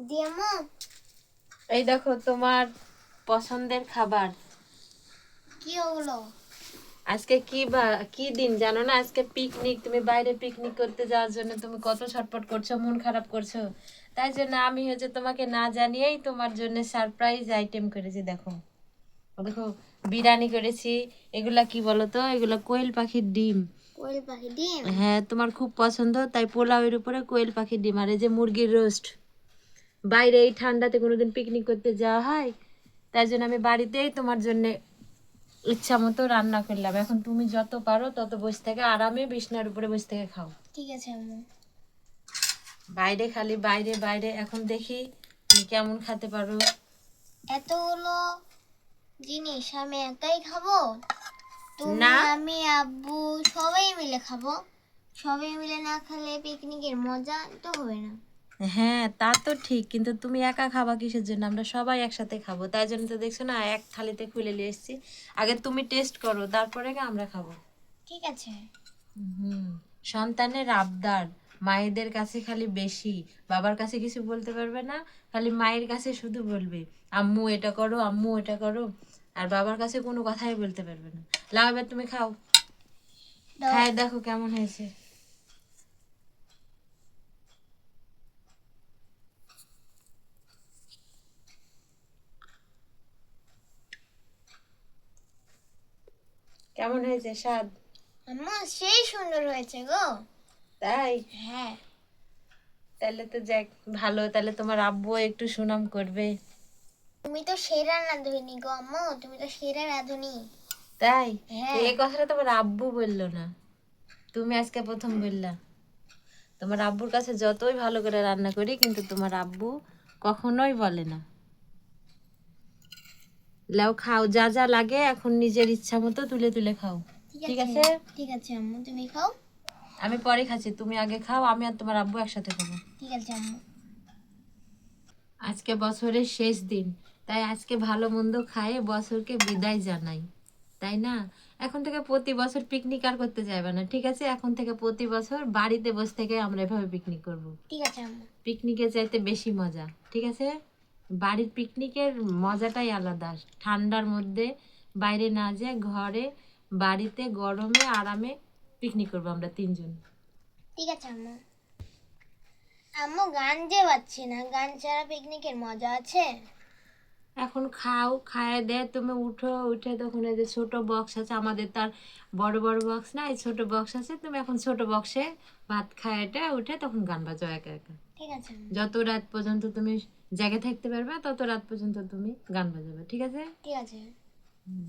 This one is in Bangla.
দিয়ামু এই দেখো তোমার পছন্দের খাবার। কি হলো? আজকে কি দিন জানো না? আজকে পিকনিক। তুমি বাইরে পিকনিক করতে যাওয়ার জন্য তুমি কত ছটফট করছো, মন খারাপ করছো। তাই জন্য আমি তোমাকে না জানিয়েই তোমার জন্য সারপ্রাইজ আইটেম করেছি। দেখো দেখো, বিরিয়ানি করেছি। এগুলা কি বলো তো? এগুলা কোয়েল পাখির ডিম। কোয়েল পাখি ডিম? হ্যাঁ, তোমার খুব পছন্দ, তাই পোলাওয়ের উপরে কোয়েল পাখির ডিম। আর এই যে মুরগির রোস্ট। বাইরে এই ঠান্ডাতে কোনোদিন পিকনিক করতে যাওয়া হয়, তাই জন্য আমি বাড়িতেই তোমার জন্য ইচ্ছা মতো রান্না করলাম। এখন তুমি যত পারো তত বসে থেকে আরামে বিছনার উপরে বসে থেকে খাও। ঠিক আছে আম্মু। বাইরে খালি বাইরে বাইরে, এখন দেখি তুমি কেমন খেতে পারো। এতগুলো জিনিস আমি একাই খাবো? তুমি না, আমি আব্বু সবাই মিলে খাবো। সবাই মিলে না খেলে পিকনিকের মজা তো হবে না। হ্যাঁ তা তো ঠিক, কিন্তু তুমি একা খাবা কিসের জন্য? আমরা সবাই একসাথে খাবো, তাই জন্য তো দেখছো না এক থালিতে খুলে নিয়ে এসেছি। আগে তুমি টেস্ট করো, তারপরে আমরা খাবো। ঠিক আছে। হুম। সন্তানের আবদার মায়েদের কাছে খালি বেশি, বাবার কাছে কিছু বলতে পারবে না। খালি মায়ের কাছে শুধু বলবে আম্মু এটা করো, আম্মু এটা করো। আর বাবার কাছে কোনো কথাই বলতে পারবে না। লাও, এবার তুমি খাও। দাও। খায় দেখো কেমন হয়েছে। কেমন হয়েছে স্বাদ? আম্মু সেই সুন্দর হয়েছে গো। তাই? হ্যাঁ। তাহলে তো যাক ভালো, তাহলে তোমার আব্বু একটু সুনাম করবে। তুমি তো সেরা রাঁধুনি গো আম্মু, তুমি তো সেরা রাঁধুনি। তাই? তো হ্যাঁ। এই কথাটা তোমার আব্বু বললো না, তুমি আজকে প্রথম বললা। তোমার আব্বুর কাছে যতই ভালো করে রান্না করি, কিন্তু তোমার আব্বু কখনোই বলে না। লাও খাও, যা যা লাগে এখন নিজের ইচ্ছা মতো তুলে তুলে খাও। ঠিক আছে? ঠিক আছে আম্মু, তুমি খাও। আমি পরে খাচ্ছি, তুমি আগে খাও। আমি আর তোমার আব্বু একসাথে খাবো। ঠিক আছে আম্মু। আজকে বছরের শেষ দিন, তাই আজকে ভালো মন্দ খায়ে বছরকে বিদায় জানাই, তাই না? এখন থেকে প্রতি বছর পিকনিক আর করতে যাবে না, ঠিক আছে? এখন থেকে প্রতি বছর বাড়িতে বসে থেকে আমরা এভাবে পিকনিক করব। ঠিক আছে আম্মু। পিকনিকে চাইতে বেশি মজা, ঠিক আছে? বাড়ির পিকনিকের মজাটাই আলাদা। ঠান্ডার মধ্যে বাইরে না যেয়ে ঘরে বাড়িতে গরমে আরামে পিকনিক করবো আমরা তিনজন। ঠিক আছে আম্মু। আম্মু গান যে বাজছে না, গান ছাড়া পিকনিকের মজা আছে? এখন খাও, খায় দে তুমি উঠো, উঠে তখন এই যে ছোট বক্স আছে আমাদের, তার বড় বড় বক্স না, এই ছোট বক্স আছে। তুমি এখন ছোট বক্সে ভাত খায় এটা উঠে তখন গান বাজাও একা একা। ঠিক আছে আম্মু। যত রাত পর্যন্ত তুমি জেগে থাকতে পারবে তত রাত পর্যন্ত তুমি গান বাজাবে, ঠিক আছে? ঠিক আছে। হুম।